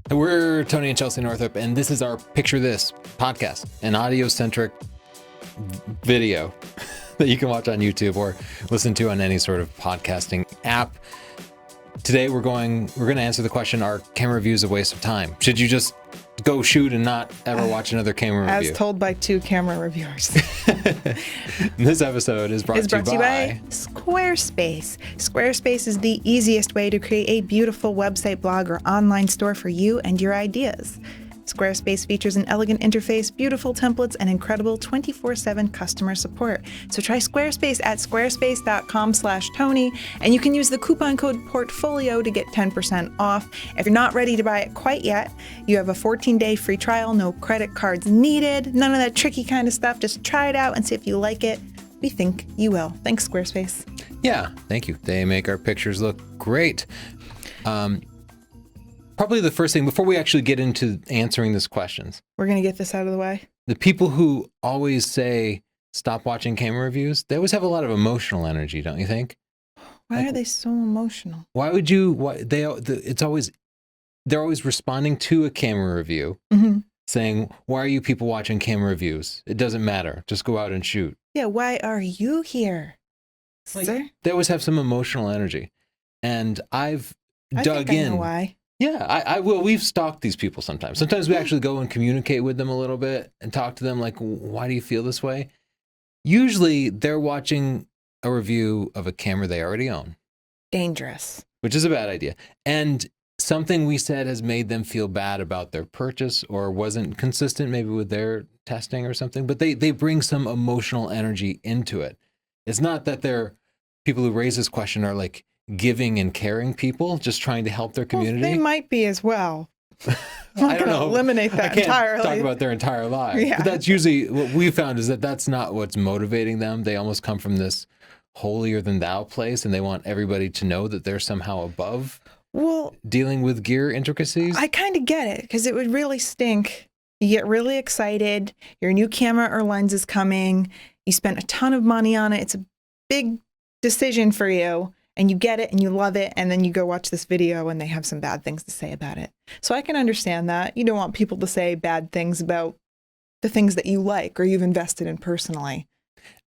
We're Tony and Chelsea Northup, and this is our Picture This podcast, an audio-centric video that you can watch on YouTube or listen to on any sort of podcasting app. Today we're going to answer the question, are camera reviews a waste of time? Should you just go shoot and not ever watch another camera review? As told by 2 camera reviewers. This episode is brought to you by Squarespace. Squarespace is the easiest way to create a beautiful website, blog, or online store for you and your ideas. Squarespace features an elegant interface, beautiful templates, and incredible 24/7 customer support. So try Squarespace at squarespace.com/Tony, and you can use the coupon code PORTFOLIO to get 10% off. If you're not ready to buy it quite yet, you have a 14-day free trial, no credit cards needed, none of that tricky kind of stuff. Just try it out and see if you like it. We think you will. Thanks, Squarespace. Yeah, thank you. They make our pictures look great. Probably the first thing, before we actually get into answering these questions, We're going to get this out of the way. the people who always say, stop watching camera reviews, they always have a lot of emotional energy, don't you think? Why are they so emotional? Why would you, they're always responding to a camera review, saying, why are you people watching camera reviews? It doesn't matter. Just go out and shoot. Yeah, why are you here, Like, sir? they always have some emotional energy. And I've dug in. I know why. Yeah, well, we've stalked these people sometimes. Sometimes we actually go and communicate with them a little bit and talk to them like, why do you feel this way? Usually they're watching a review of a camera they already own. Dangerous. Which is a bad idea. And something we said has made them feel bad about their purchase or wasn't consistent maybe with their testing or something. But they bring some emotional energy into it. It's not that they're people who raise this question are like giving and caring people, just trying to help their community. Well, they might be as well. I'm I not don't going to know. eliminate that I can't entirely. talk about their entire lives. Yeah. But that's usually what we found is that that's not what's motivating them. They almost come from this holier than thou place, and they want everybody to know that they're somehow above dealing with gear intricacies. I kind of get it, because it would really stink. You get really excited. Your new camera or lens is coming. You spent a ton of money on it. It's a big decision for you. And you get it and you love it, and then you go watch this video and they have some bad things to say about it. So I can understand that. You don't want people to say bad things about the things that you like or you've invested in personally.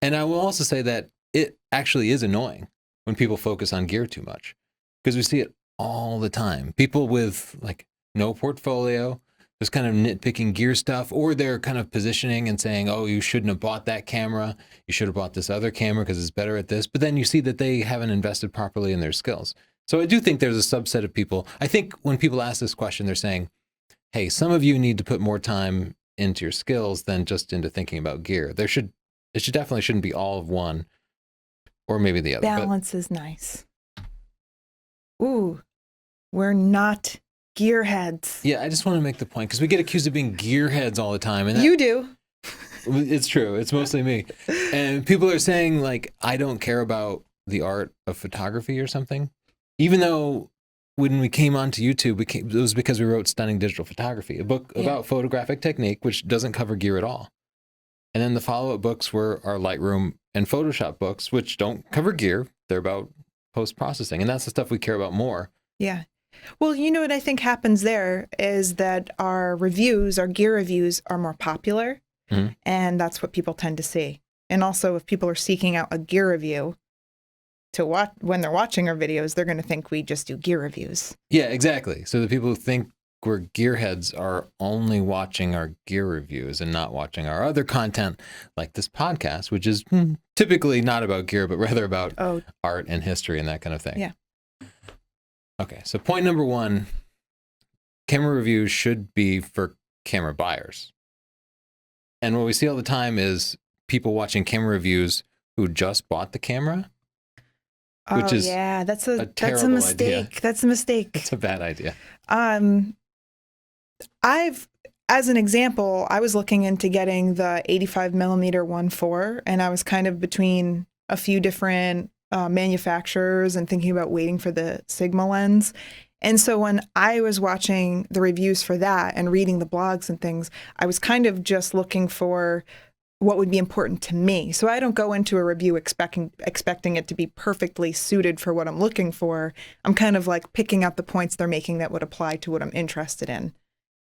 And I will also say that it actually is annoying when people focus on gear too much, because we see it all the time. People with like no portfolio, just kind of nitpicking gear stuff, or they're kind of positioning and saying, oh, you shouldn't have bought that camera. You should have bought this other camera because it's better at this. But then you see that they haven't invested properly in their skills. So I do think there's a subset of people. I think when people ask this question, they're saying, hey, some of you need to put more time into your skills than just into thinking about gear. It definitely shouldn't be all of one or maybe the other. Balance is nice. Ooh, we're not gearheads. Yeah, I just want to make the point because we get accused of being gearheads all the time. And You do. It's true. It's mostly me. And people are saying like, I don't care about the art of photography or something. Even though when we came onto YouTube, it was because we wrote Stunning Digital Photography, a book about photographic technique, which doesn't cover gear at all. And then the follow-up books were our Lightroom and Photoshop books, which don't cover gear. They're about post-processing. And that's the stuff we care about more. Yeah. Well, you know what I think happens there is that our gear reviews are more popular, and that's what people tend to see. And also, if people are seeking out a gear review to watch when they're watching our videos, they're going to think we just do gear reviews. Yeah, exactly. So the people who think we're gearheads are only watching our gear reviews and not watching our other content, like this podcast, which is typically not about gear, but rather about art and history and that kind of thing. Yeah. Okay, so point number 1, camera reviews should be for camera buyers. And what we see all the time is people watching camera reviews who just bought the camera, which is that's a terrible mistake. idea. That's a mistake. It's a bad idea. As an example, I was looking into getting the 85 millimeter 1.4, and I was kind of between a few different manufacturers and thinking about waiting for the Sigma lens. And so when I was watching the reviews for that and reading the blogs and things, I was kind of just looking for what would be important to me. So I don't go into a review expecting it to be perfectly suited for what I'm looking for. I'm kind of like picking out the points they're making that would apply to what I'm interested in.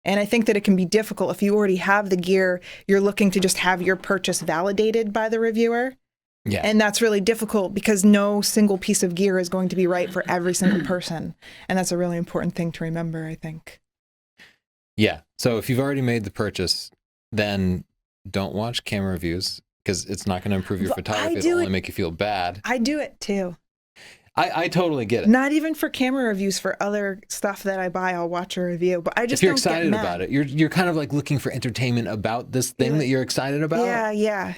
And I think that it can be difficult if you already have the gear, you're looking to just have your purchase validated by the reviewer. Yeah. And that's really difficult because no single piece of gear is going to be right for every single person. And that's a really important thing to remember, I think. Yeah. So if you've already made the purchase, then don't watch camera reviews because it's not going to improve your photography. It'll only make you feel bad. I do it too. I totally get it. Not even for camera reviews, for other stuff that I buy, I'll watch a review. But I just if you're don't excited get mad. about it, you're kind of like looking for entertainment about this thing that you're excited about. Yeah.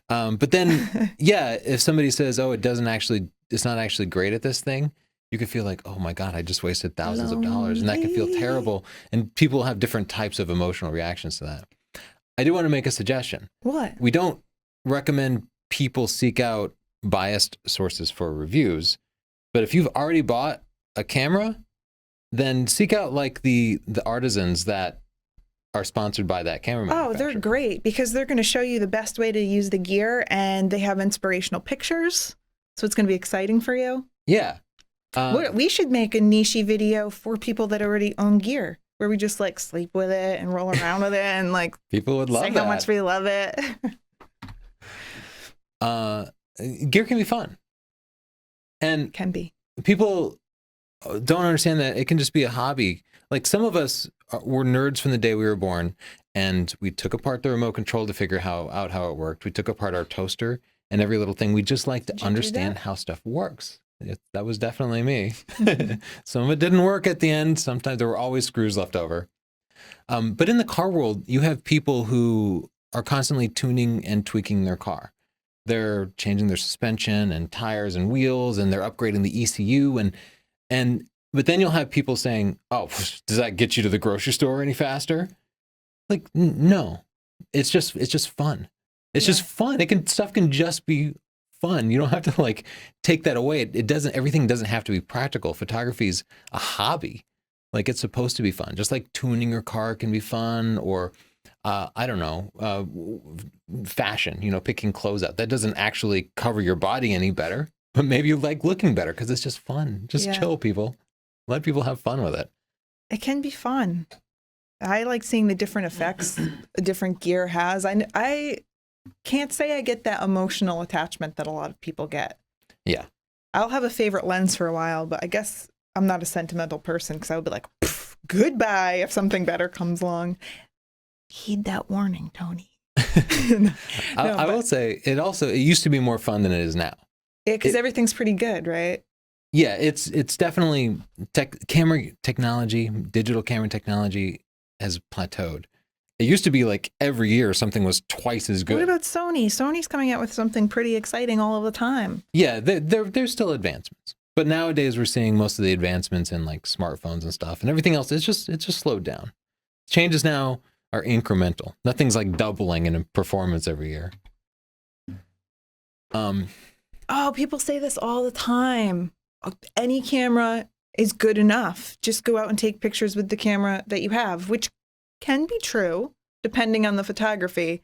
But then, if somebody says, "Oh, it's not actually great at this thing," you could feel like, "Oh my God, I just wasted thousands of dollars," and that can feel terrible. And people have different types of emotional reactions to that. I do want to make a suggestion. What? We don't recommend people seek out biased sources for reviews, but if you've already bought a camera, then seek out like the artisans that are sponsored by that camera manufacturer. Oh, they're great because they're going to show you the best way to use the gear, and they have inspirational pictures, so it's going to be exciting for you. Yeah. We should make a niche video for people that already own gear, where we just like sleep with it and roll around with it and like people would love say that. how much we love it. Gear can be fun. And can be. People don't understand that it can just be a hobby. Like some of us were nerds from the day we were born, and we took apart the remote control to figure out how it worked. We took apart our toaster and every little thing. We just like to understand how stuff works. That was definitely me. Some of it didn't work at the end. Sometimes there were always screws left over. But in the car world, you have people who are constantly tuning and tweaking their car. They're changing their suspension and tires and wheels, and they're upgrading the ECU. But then you'll have people saying, "Oh, does that get you to the grocery store any faster?" Like, no, it's just fun. It's just fun. Stuff can just be fun. You don't have to like take that away. Everything doesn't have to be practical. Photography is a hobby. Like it's supposed to be fun. Just like tuning your car can be fun, or I don't know, fashion, picking clothes out. That doesn't actually cover your body any better, but maybe you like looking better because it's just fun. Just chill, people. Let people have fun with it. It can be fun. I like seeing the different effects a different gear has. I can't say I get that emotional attachment that a lot of people get. Yeah. I'll have a favorite lens for a while, but I guess I'm not a sentimental person because I would be like, goodbye if something better comes along. Heed that warning, Tony. I will say it used to be more fun than it is now. Yeah, because everything's pretty good, right? Yeah, it's definitely camera technology, digital camera technology has plateaued. It used to be like every year something was twice as good. What about Sony? Sony's coming out with something pretty exciting all of the time. Yeah, there's still advancements. But nowadays we're seeing most of the advancements in like smartphones and stuff, and everything else it's just slowed down. Changes now are incremental. Nothing's like doubling in performance every year. Oh, people say this all the time. Any camera is good enough. Just go out and take pictures with the camera that you have, which can be true depending on the photography.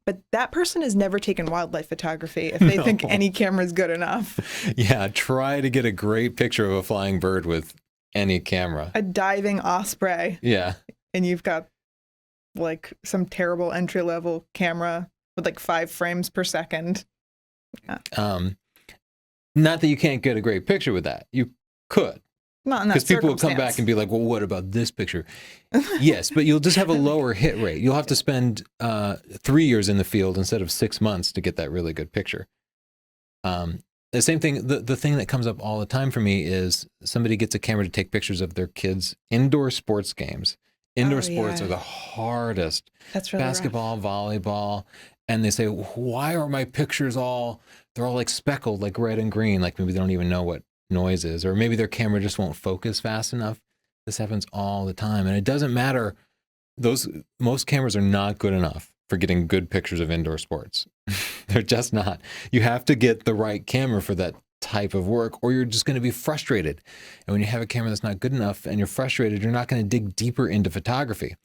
But that person has never taken wildlife photography if they think any camera is good enough. Yeah, try to get a great picture of a flying bird with any camera. A diving osprey. Yeah. And you've got like some terrible entry-level camera with like 5 frames per second. Yeah. Not that you can't get a great picture with that. You could. Not in that because people will come back and be like, well, what about this picture? Yes, but you'll just have a lower hit rate. You'll have to spend 3 years in the field instead of 6 months to get that really good picture. The same thing, the thing that comes up all the time for me is somebody gets a camera to take pictures of their kids' indoor sports games. Indoor sports are the hardest. That's really basketball, volleyball. And they say, why are my pictures they're all like speckled, like red and green, like maybe they don't even know what noise is, or maybe their camera just won't focus fast enough. This happens all the time. And it doesn't matter. Most cameras are not good enough for getting good pictures of indoor sports. They're just not. You have to get the right camera for that type of work, or you're just going to be frustrated. And when you have a camera that's not good enough and you're frustrated, you're not going to dig deeper into photography.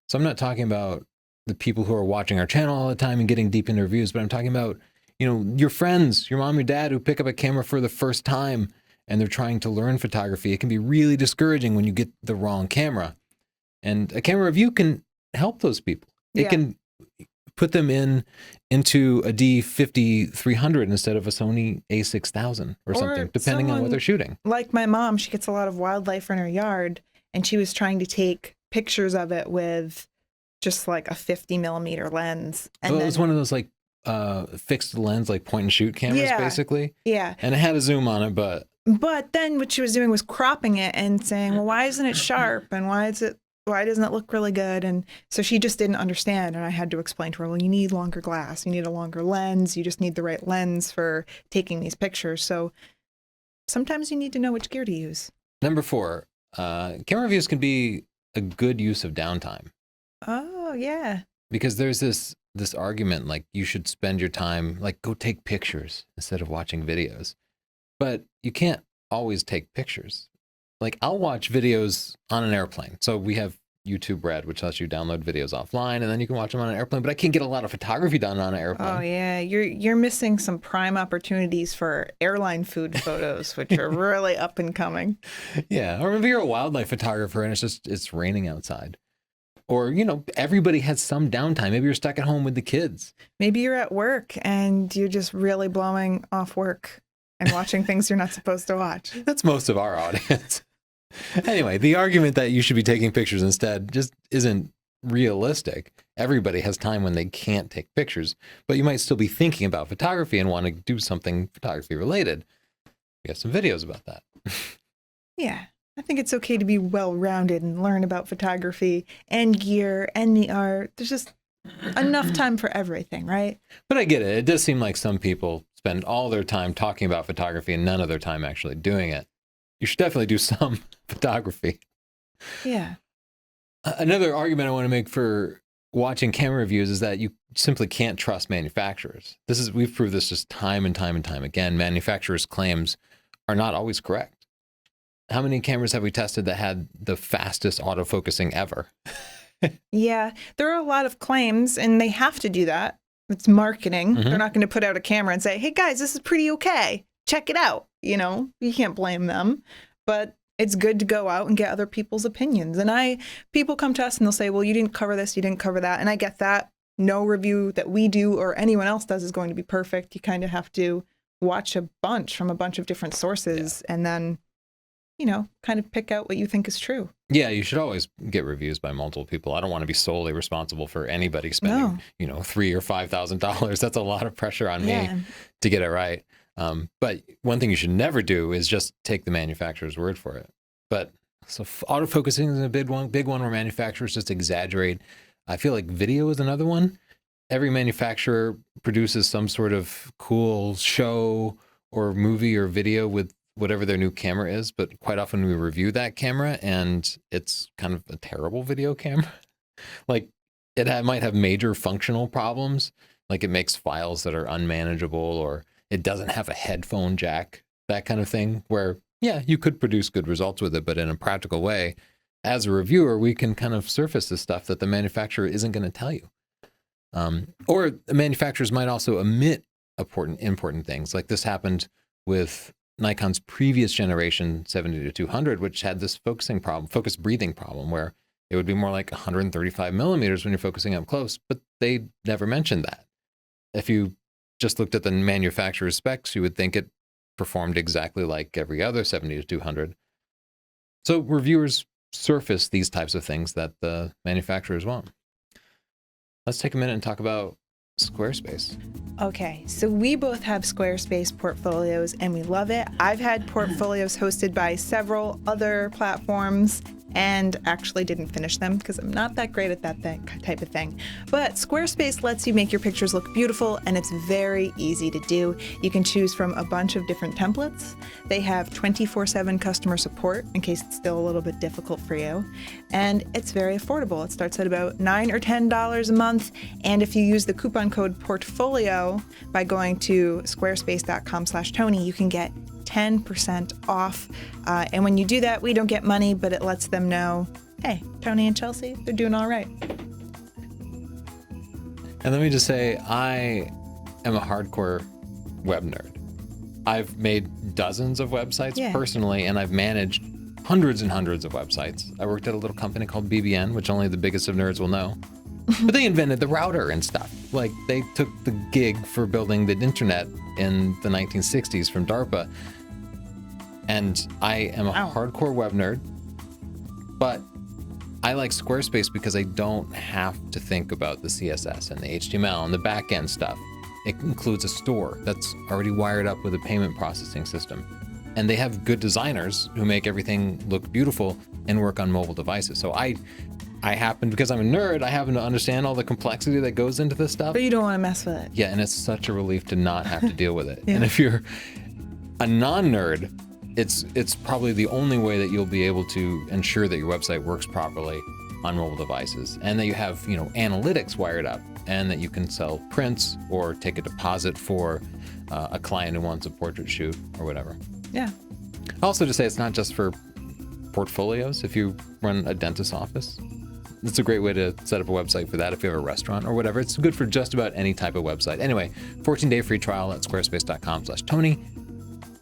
So I'm not talking about the people who are watching our channel all the time and getting deep into reviews, but I'm talking about, your friends, your mom, your dad who pick up a camera for the first time and they're trying to learn photography. It can be really discouraging when you get the wrong camera. And a camera review can help those people. It can put them into a D50-300 instead of a Sony A6000 or something, depending on what they're shooting. Like my mom, she gets a lot of wildlife in her yard, and she was trying to take pictures of it with just like a 50 millimeter lens. And it was one of those like fixed lens, like point and shoot cameras, basically. Yeah. And it had a zoom on it, but then what she was doing was cropping it and saying, well, why isn't it sharp? And why doesn't it look really good? And so she just didn't understand. And I had to explain to her, well, you need longer glass. You need a longer lens. You just need the right lens for taking these pictures. So sometimes you need to know which gear to use. Number 4, camera reviews can be a good use of downtime. Oh, yeah. Because there's this argument, like you should spend your time, like go take pictures instead of watching videos. But you can't always take pictures. Like I'll watch videos on an airplane. So we have YouTube Red, which lets you download videos offline, and then you can watch them on an airplane. But I can't get a lot of photography done on an airplane. Oh yeah, you're missing some prime opportunities for airline food photos, which are really up and coming. Yeah, or maybe you're a wildlife photographer and it's raining outside. Or, everybody has some downtime. Maybe you're stuck at home with the kids. Maybe you're at work and you're just really blowing off work and watching things you're not supposed to watch. That's most of our audience. Anyway, the argument that you should be taking pictures instead just isn't realistic. Everybody has time when they can't take pictures, but you might still be thinking about photography and want to do something photography related. We have some videos about that. Yeah. I think it's okay to be well-rounded and learn about photography and gear and the art. There's just enough time for everything, right? But I get it. It does seem like some people spend all their time talking about photography and none of their time actually doing it. You should definitely do some photography. Yeah. Another argument I want to make for watching camera reviews is that you simply can't trust manufacturers. We've proved this just time and time and time again. Manufacturers' claims are not always correct. How many cameras have we tested that had the fastest autofocusing ever? Yeah, there are a lot of claims, and they have to do that. It's marketing. Mm-hmm. They're not going to put out a camera and say, hey, guys, this is pretty okay. Check it out. You can't blame them. But it's good to go out and get other people's opinions. And people come to us and they'll say, well, you didn't cover this, you didn't cover that. And I get that. No review that we do or anyone else does is going to be perfect. You kind of have to watch a bunch from a bunch of different sources and then kind of pick out what you think is true. Yeah, you should always get reviews by multiple people. I don't want to be solely responsible for anybody spending, $3,000 or $5,000. That's a lot of pressure on me to get it right. But one thing you should never do is just take the manufacturer's word for it. But so autofocusing is a big one where manufacturers just exaggerate. I feel like video is another one. Every manufacturer produces some sort of cool show or movie or video with whatever their new camera is, but quite often we review that camera and it's kind of a terrible video camera. Like might have major functional problems, like it makes files that are unmanageable or it doesn't have a headphone jack, that kind of thing, where, you could produce good results with it, but in a practical way, as a reviewer, we can kind of surface the stuff that the manufacturer isn't going to tell you. Or the manufacturers might also omit important things. Like this happened with Nikon's previous generation 70-200, which had this focus breathing problem, where it would be more like 135 millimeters when you're focusing up close, but they never mentioned that. If you just looked at the manufacturer's specs, you would think it performed exactly like every other 70-200. So reviewers surface these types of things that the manufacturers won't. Let's take a minute and talk about Squarespace. Okay, so we both have Squarespace portfolios and we love it. I've had portfolios hosted by several other platforms and actually didn't finish them because I'm not that great at that type of thing. But Squarespace lets you make your pictures look beautiful and it's very easy to do. You can choose from a bunch of different templates. They have 24/7 customer support in case it's still a little bit difficult for you. And it's very affordable. It starts at about $9 or $10 a month. And if you use the coupon code portfolio by going to squarespace.com/Tony, you can get 10% off. And when you do that, we don't get money, but it lets them know, hey, Tony and Chelsea, they're doing all right. And let me just say, I am a hardcore web nerd. I've made dozens of websites personally, and I've managed hundreds and hundreds of websites. I worked at a little company called BBN, which only the biggest of nerds will know. But they invented the router and stuff. Like, they took the gig for building the internet in the 1960s from DARPA. And I am a hardcore web nerd, but I like Squarespace because I don't have to think about the CSS and the HTML and the back-end stuff. It includes a store that's already wired up with a payment processing system. And they have good designers who make everything look beautiful and work on mobile devices. So I happen, because I'm a nerd, I happen to understand all the complexity that goes into this stuff. But you don't want to mess with it. Yeah, and it's such a relief to not have to deal with it. And if you're a non-nerd, it's probably the only way that you'll be able to ensure that your website works properly on mobile devices, and that you have, analytics wired up, and that you can sell prints or take a deposit for a client who wants a portrait shoot or whatever. Yeah. Also, to say, it's not just for portfolios. If you run a dentist's office, it's a great way to set up a website for that. If you have a restaurant or whatever, it's good for just about any type of website. Anyway, 14-day free trial at squarespace.com/Tony.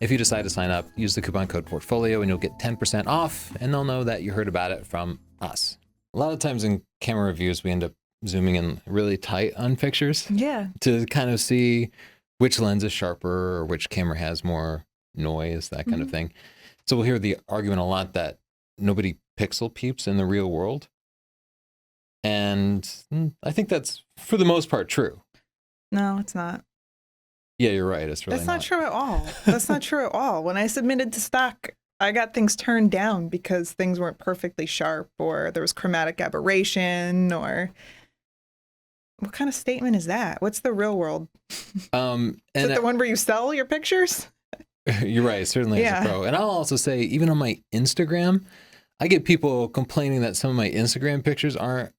If you decide to sign up, use the coupon code portfolio and you'll get 10% off, and they'll know that you heard about it from us. A lot of times in camera reviews, we end up zooming in really tight on pictures. Yeah. To kind of see which lens is sharper or which camera has more noise, that kind of thing. So we'll hear the argument a lot that nobody pixel peeps in the real world. And I think that's, for the most part, true. No, it's not. Yeah, you're right. It's really That's not true at all. That's not true at all. When I submitted to stock, I got things turned down because things weren't perfectly sharp, or there was chromatic aberration, or what kind of statement is that? What's the real world? Is it the one where you sell your pictures? You're right. It certainly is a pro. And I'll also say, even on my Instagram, I get people complaining that some of my Instagram pictures aren't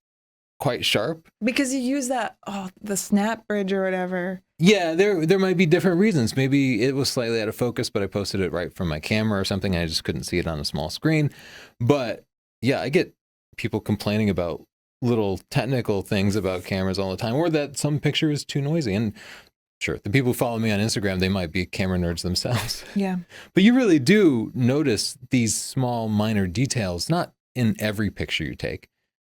quite sharp. Because you use that, the snap bridge or whatever. Yeah, there might be different reasons. Maybe it was slightly out of focus, but I posted it right from my camera or something. And I just couldn't see it on a small screen. But yeah, I get people complaining about little technical things about cameras all the time, or that some picture is too noisy. And sure, the people who follow me on Instagram, they might be camera nerds themselves. Yeah. But you really do notice these small, minor details, not in every picture you take,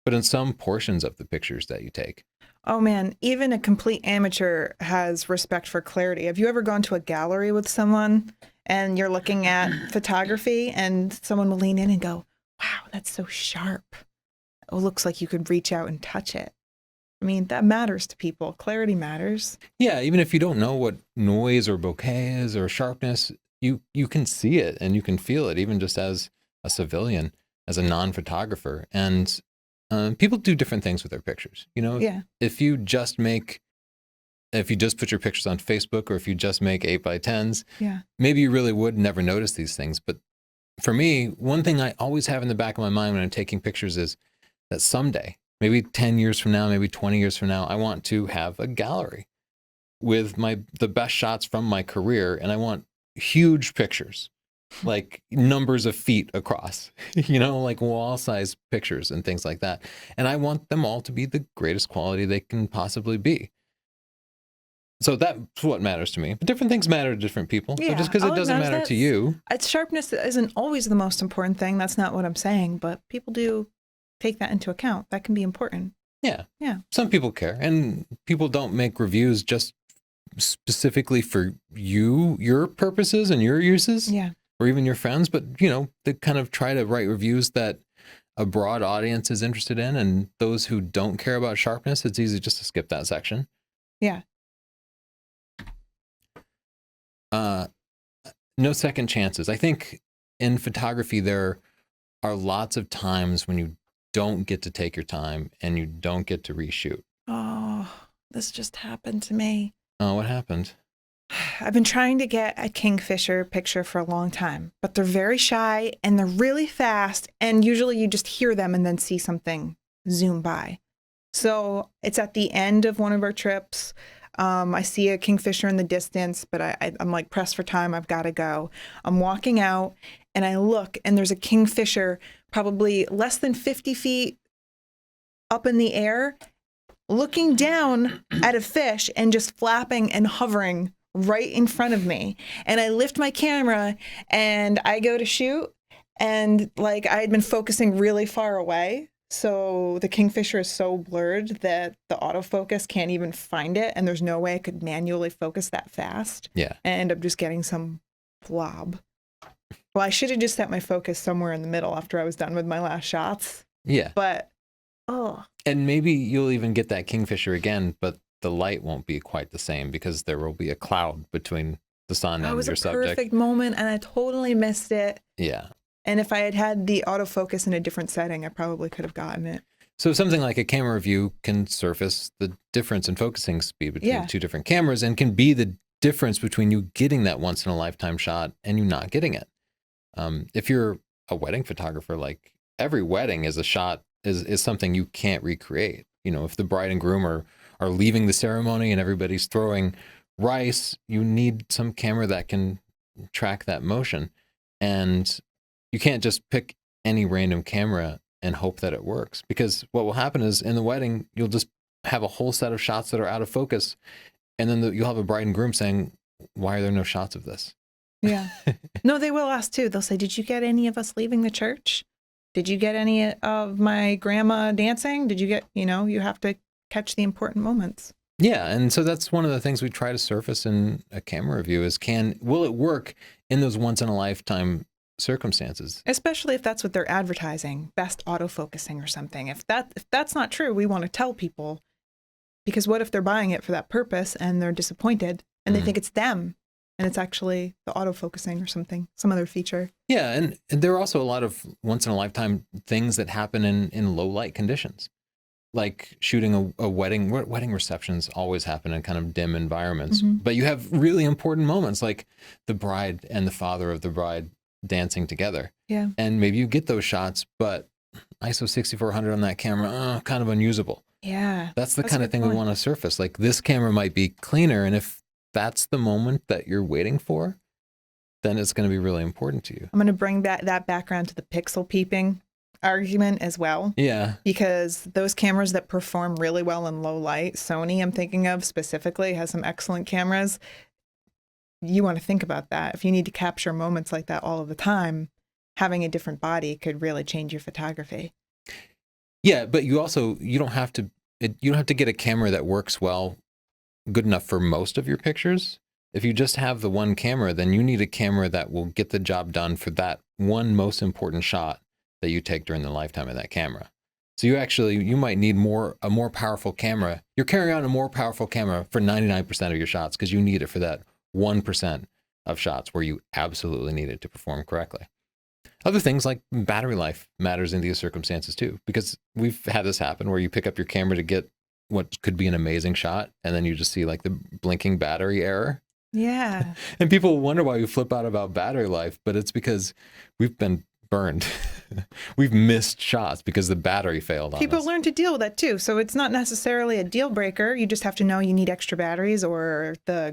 but in some portions of the pictures that you take. Oh man, even a complete amateur has respect for clarity. Have you ever gone to a gallery with someone and you're looking at photography and someone will lean in and go, wow, that's so sharp. It looks like you could reach out and touch it. I mean, that matters to people. Clarity matters. Yeah, even if you don't know what noise or bokeh is or sharpness, you can see it and you can feel it, even just as a civilian, as a non-photographer. And people do different things with their pictures. If you just put your pictures on Facebook, or if you just make 8x10s, maybe you really would never notice these things. But for me, one thing I always have in the back of my mind when I'm taking pictures is that someday, maybe 10 years from now, maybe 20 years from now, I want to have a gallery with the best shots from my career. And I want huge pictures, like numbers of feet across, like wall-sized pictures and things like that. And I want them all to be the greatest quality they can possibly be. So that's what matters to me. But different things matter to different people. Yeah, so just because it doesn't matter to you. Sharpness isn't always the most important thing. That's not what I'm saying. But people do take that into account. That can be important. Yeah. Yeah. Some people care. And people don't make reviews just specifically for your purposes and your uses. Yeah. Or even your friends. But, they kind of try to write reviews that a broad audience is interested in. And those who don't care about sharpness, it's easy just to skip that section. Yeah. No second chances. I think in photography, there are lots of times when you don't get to take your time and you don't get to reshoot. Oh, this just happened to me. Oh, what happened? I've been trying to get a kingfisher picture for a long time, but they're very shy and they're really fast. And usually you just hear them and then see something zoom by. So it's at the end of one of our trips. I see a kingfisher in the distance, but I'm like pressed for time. I've got to go. I'm walking out and I look and there's a kingfisher probably less than 50 feet up in the air, looking down at a fish and just flapping and hovering right in front of me. And I lift my camera and I go to shoot, and like I had been focusing really far away. So the kingfisher is so blurred that the autofocus can't even find it. And there's no way I could manually focus that fast. Yeah. And end up just getting some blob. Well, I should have just set my focus somewhere in the middle after I was done with my last shots. Yeah. But, oh. And maybe you'll even get that kingfisher again, but the light won't be quite the same because there will be a cloud between the sun and your subject. It was a perfect moment, and I totally missed it. Yeah. And if I had had the autofocus in a different setting, I probably could have gotten it. So something like a camera review can surface the difference in focusing speed between two different cameras, and can be the difference between you getting that once in a lifetime shot and you not getting it. If you're a wedding photographer, like every wedding is a shot, is something you can't recreate. You know, if the bride and groom are leaving the ceremony and everybody's throwing rice, you need some camera that can track that motion. And you can't just pick any random camera and hope that it works, because what will happen is in the wedding, you'll just have a whole set of shots that are out of focus. And then you'll have a bride and groom saying, why are there no shots of this? Yeah. No, they will ask too. They'll say, did you get any of us leaving the church? Did you get any of my grandma dancing? Did you get, you have to catch the important moments. Yeah. And so that's one of the things we try to surface in a camera review is will it work in those once in a lifetime circumstances? Especially if that's what they're advertising, best autofocusing or something. If that's not true, we want to tell people, because what if they're buying it for that purpose and they're disappointed and they think it's them and it's actually the autofocusing or something, some other feature. Yeah. And there are also a lot of once in a lifetime things that happen in low light conditions. Like shooting a wedding. Wedding receptions always happen in kind of dim environments, but you have really important moments like the bride and the father of the bride dancing together. Yeah. And maybe you get those shots, but ISO 6400 on that camera, kind of unusable. Yeah. That's the kind of thing we want to surface. Like this camera might be cleaner, and if that's the moment that you're waiting for, then it's going to be really important to you. I'm going to bring that background to the pixel peeping argument as well. Yeah. Because those cameras that perform really well in low light, Sony I'm thinking of specifically, has some excellent cameras. You want to think about that. If you need to capture moments like that all of the time, having a different body could really change your photography. Yeah, but you don't have to get a camera that works well, good enough for most of your pictures. If you just have the one camera, then you need a camera that will get the job done for that one most important shot that you take during the lifetime of that camera. So you might need a more powerful camera. You're carrying on a more powerful camera for 99% of your shots because you need it for that 1% of shots where you absolutely need it to perform correctly. Other things like battery life matters in these circumstances too, because we've had this happen where you pick up your camera to get what could be an amazing shot, and then you just see like the blinking battery error. Yeah. And people wonder why we flip out about battery life, but it's because we've been burned. We've missed shots because the battery failed on us. People learn to deal with that too. So it's not necessarily a deal breaker. You just have to know you need extra batteries, or the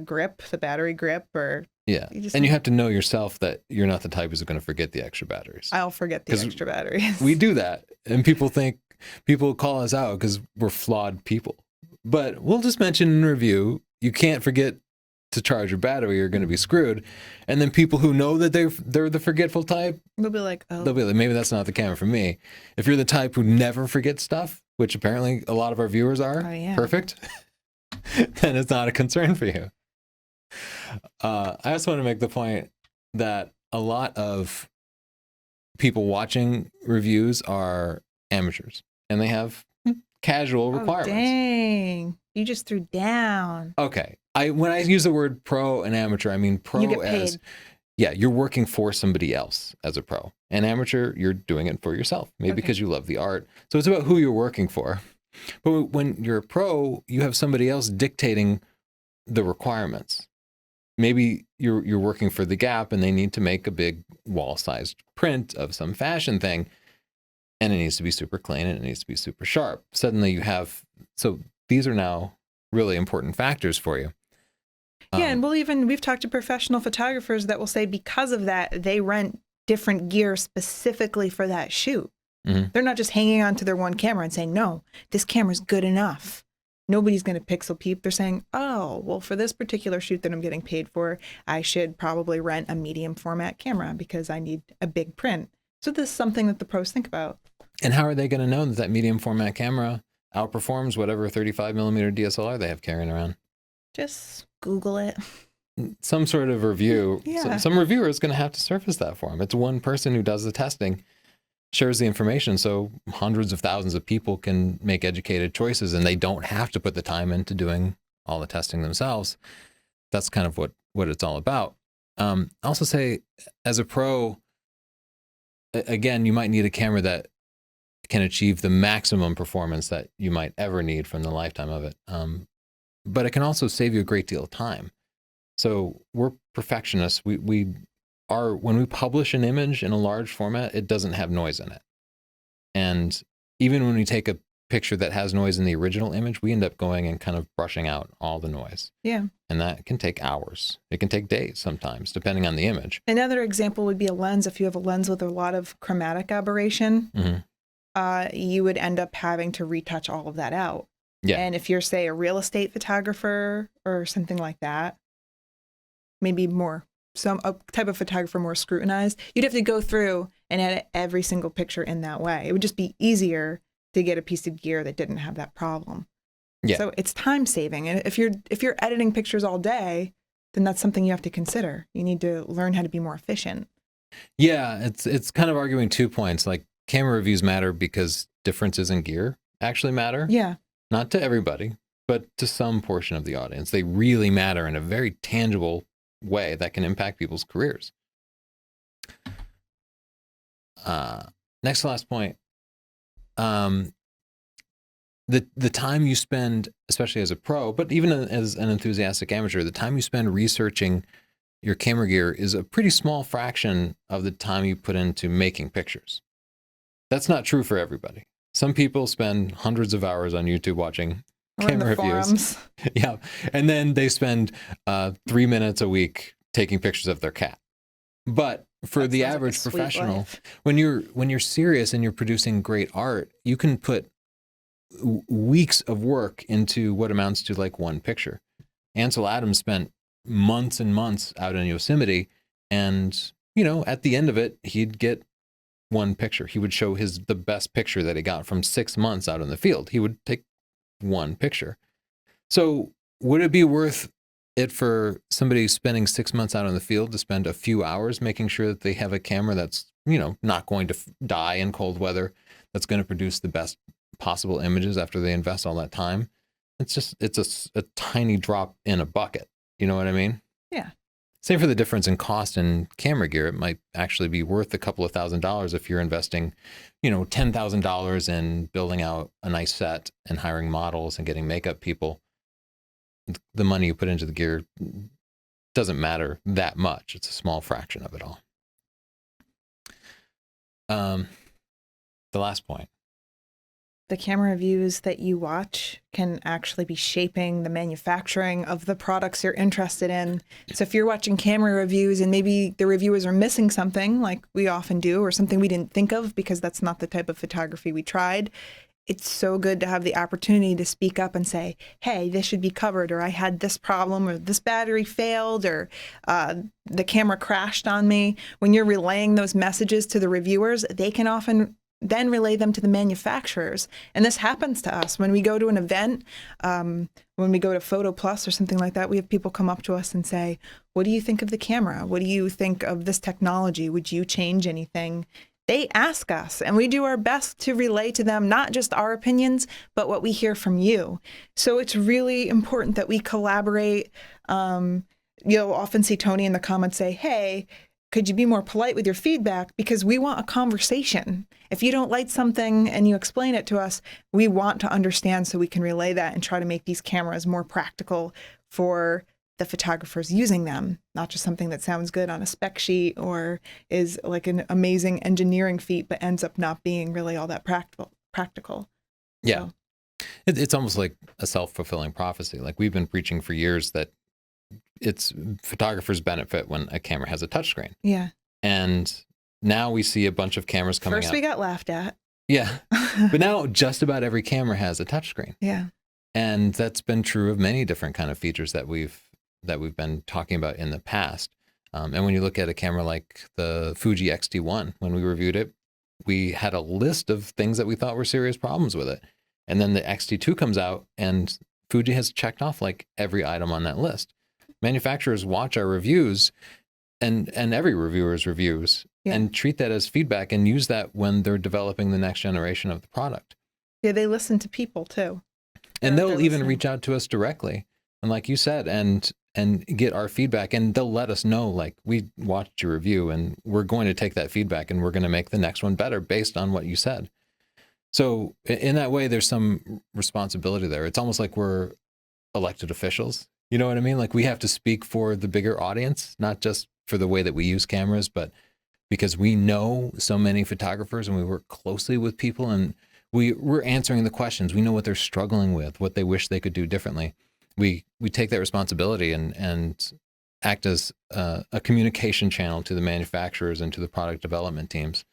battery grip, or yeah. You have to know yourself that you're not the type who's going to forget the extra batteries. I'll forget the extra batteries. We do that. And people call us out because we're flawed people. But we'll just mention in review, you can't forget to charge your battery, you're going to be screwed. And then people who know that they're the forgetful type, they'll be like, maybe that's not the camera for me. If you're the type who never forgets stuff, which apparently a lot of our viewers are, perfect, then it's not a concern for you. I also want to make the point that a lot of people watching reviews are amateurs, and they have casual requirements. Dang, you just threw down. Okay. When I use the word pro and amateur, I mean pro you get paid. as, you're working for somebody else as a pro. And amateur, you're doing it for yourself, maybe because you love the art. So it's about who you're working for. But when you're a pro, you have somebody else dictating the requirements. Maybe you're working for the Gap and they need to make a big wall-sized print of some fashion thing, and it needs to be super clean and it needs to be super sharp. Suddenly so these are now really important factors for you. Yeah, and we've talked to professional photographers that will say because of that, they rent different gear specifically for that shoot. Mm-hmm. They're not just hanging on to their one camera and saying, no, this camera's good enough. nobody's going to pixel peep. They're saying, oh, well, for this particular shoot that I'm getting paid for, I should probably rent a medium format camera because I need a big print. So this is something that the pros think about. And how are they going to know that that medium format camera outperforms whatever 35 millimeter DSLR they have carrying around? Just Google it. Some sort of review. Yeah. Some reviewer is going to have to surface that for them. It's one person who does the testing, shares the information, so hundreds of thousands of people can make educated choices, and they don't have to put the time into doing all the testing themselves. That's kind of what it's all about. I also say, as a pro, again, you might need a camera that can achieve the maximum performance that you might ever need from the lifetime of it. But it can also save you a great deal of time. So we're perfectionists. We are, when we publish an image in a large format, it doesn't have noise in it. And even when we take a picture that has noise in the original image, we end up going and kind of brushing out all the noise. Yeah. And that can take hours. It can take days sometimes, depending on the image. Another example would be a lens. If you have a lens with a lot of chromatic aberration, you would end up having to retouch all of that out. Yeah. And if you're, say, a real estate photographer or something like that, maybe a type of photographer more scrutinized, you'd have to go through and edit every single picture in that way. It would just be easier to get a piece of gear that didn't have that problem. Yeah. So it's time saving. And if you're editing pictures all day, then that's something you have to consider. You need to learn how to be more efficient. Yeah, it's kind of arguing 2 points. Like, camera reviews matter because differences in gear actually matter. Yeah. Not to everybody, but to some portion of the audience. They really matter in a very tangible way that can impact people's careers. Next to last point. The time you spend, especially as a pro, but even as an enthusiastic amateur, the time you spend researching your camera gear is a pretty small fraction of the time you put into making pictures. That's not true for everybody. Some people spend hundreds of hours on YouTube watching camera reviews. Yeah. And then they spend 3 minutes a week taking pictures of their cat. But for the average professional, when you're serious and you're producing great art, you can put weeks of work into what amounts to like one picture. Ansel Adams spent months and months out in Yosemite, and at the end of it, he'd get one picture. He would show the best picture that he got from 6 months out in the field. He would take one picture. So would it be worth it for somebody spending 6 months out in the field to spend a few hours making sure that they have a camera that's, not going to die in cold weather, that's going to produce the best possible images after they invest all that time? It's a tiny drop in a bucket. You know what I mean? Yeah. Same for the difference in cost in camera gear. It might actually be worth a couple of $1,000s if you're investing, $10,000 in building out a nice set and hiring models and getting makeup people. The money you put into the gear doesn't matter that much. It's a small fraction of it all. The last point. The camera reviews that you watch can actually be shaping the manufacturing of the products you're interested in. So if you're watching camera reviews and maybe the reviewers are missing something, like we often do, or something we didn't think of because that's not the type of photography we tried, it's so good to have the opportunity to speak up and say, hey, this should be covered, or I had this problem, or this battery failed, or the camera crashed on me. When you're relaying those messages to the reviewers, they can often then relay them to the manufacturers. And this happens to us when we go to an event, when we go to Photo Plus or something like that. We have people come up to us and say, what do you think of the camera? What do you think of this technology? Would you change anything? They ask us, and we do our best to relay to them not just our opinions, but what we hear from you. So it's really important that we collaborate. You'll often see Tony in the comments say, hey, could you be more polite with your feedback? Because we want a conversation. If you don't like something and you explain it to us, we want to understand so we can relay that and try to make these cameras more practical for the photographers using them, not just something that sounds good on a spec sheet or is like an amazing engineering feat, but ends up not being really all that practical. Yeah. So. It's almost like a self-fulfilling prophecy. Like, we've been preaching for years that it's photographers benefit when a camera has a touchscreen. Yeah. And now we see a bunch of cameras coming out. First we got laughed at. Yeah. But now just about every camera has a touchscreen. Yeah. And that's been true of many different kind of features that we've been talking about in the past. And when you look at a camera like the Fuji X-T1, when we reviewed it, we had a list of things that we thought were serious problems with it. And then the X-T2 comes out and Fuji has checked off like every item on that list. Manufacturers watch our reviews and every reviewer's reviews and treat that as feedback and use that when they're developing the next generation of the product. Yeah, they listen to people too. And they'll even reach out to us directly. And like you said, and get our feedback, and they'll let us know, like, we watched your review and we're going to take that feedback and we're going to make the next one better based on what you said. So in that way, there's some responsibility there. It's almost like we're elected officials. You know what I mean? Like we have to speak for the bigger audience, not just for the way that we use cameras, but because we know so many photographers and we work closely with people and we're answering the questions. We know what they're struggling with, what they wish they could do differently. We take that responsibility and act as a communication channel to the manufacturers and to the product development teams.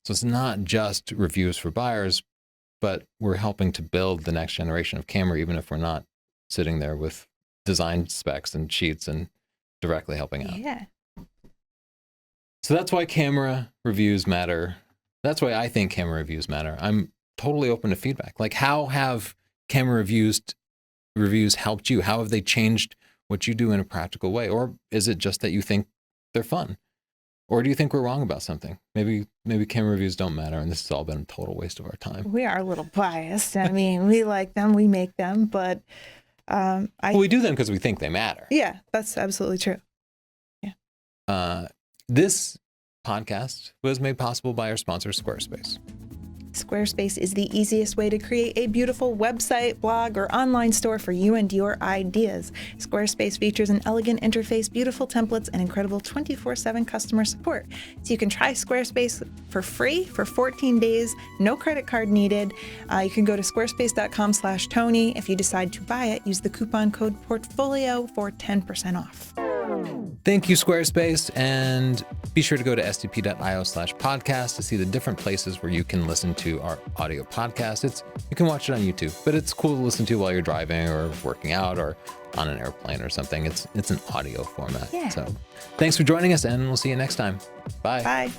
So it's not just reviews for buyers, but we're helping to build the next generation of camera, even if we're not sitting there with design specs and sheets and directly helping out. Yeah. So that's why camera reviews matter. That's why I think camera reviews matter. I'm totally open to feedback. Like, how have camera reviews helped you? How have they changed what you do in a practical way? Or is it just that you think they're fun? Or do you think we're wrong about something? Maybe camera reviews don't matter and this has all been a total waste of our time. We are a little biased. I mean, we like them, we make them, but we do them because we think they matter. Yeah, that's absolutely true. Yeah. This podcast was made possible by our sponsor, Squarespace. Squarespace is the easiest way to create a beautiful website, blog, or online store for you and your ideas. Squarespace features an elegant interface, beautiful templates, and incredible 24/7 customer support. So you can try Squarespace for free for 14 days, no credit card needed. You can go to squarespace.com/Tony. If you decide to buy it, use the coupon code PORTFOLIO for 10% off. Thank you, Squarespace, and be sure to go to sdp.io/podcast to see the different places where you can listen to our audio podcast. You can watch it on YouTube, but it's cool to listen to while you're driving or working out or on an airplane or something. It's an audio format. Yeah. So thanks for joining us, and we'll see you next time. Bye. Bye.